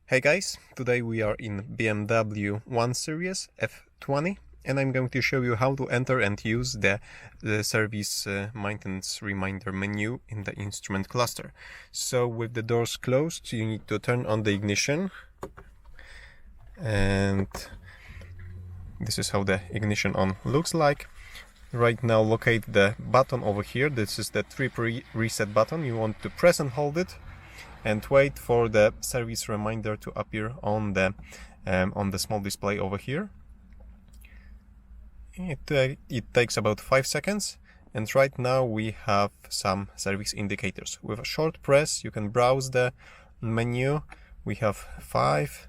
Hey guys, today we are in BMW 1 Series F20 and I'm going to show you how to enter and use the service maintenance reminder menu in the instrument cluster. So with the doors closed, you need to turn on the ignition, and this is how the ignition on looks like. Right now locate the button over here. This is the trip reset button. You want to press and hold it and wait for the service reminder to appear on the small display over here. It takes about 5 seconds, and right now we have some service indicators. With a short press you can browse the menu. We have five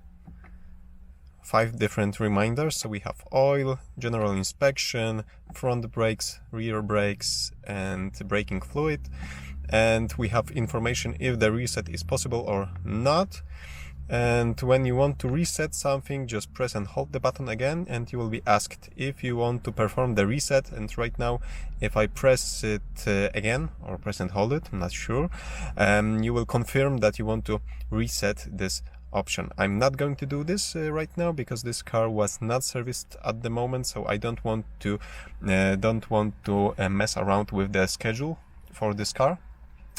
different reminders. So we have oil, general inspection, front brakes, rear brakes, and braking fluid. And we have information if the reset is possible or not. And when you want to reset something, just press and hold the button again, and you will be asked if you want to perform the reset. And right now, if I press it again, or press and hold it, I'm not sure, you will confirm that you want to reset this option. I'm not going to do this right now because this car was not serviced at the moment, so I don't want to mess around with the schedule for this car.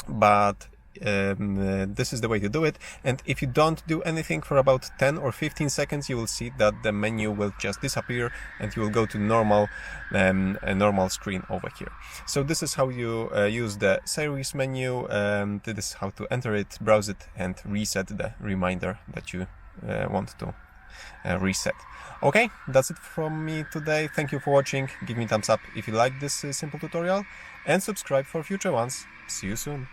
But this is the way to do it, and if you don't do anything for about 10 or 15 seconds, you will see that the menu will just disappear and you will go to a normal screen over here. So this is how you use the service menu. This is how to enter it, browse it, and reset the reminder that you want to reset. Okay, that's it from me today. Thank you for watching. Give me a thumbs up if you like this simple tutorial, and subscribe for future ones. See you soon.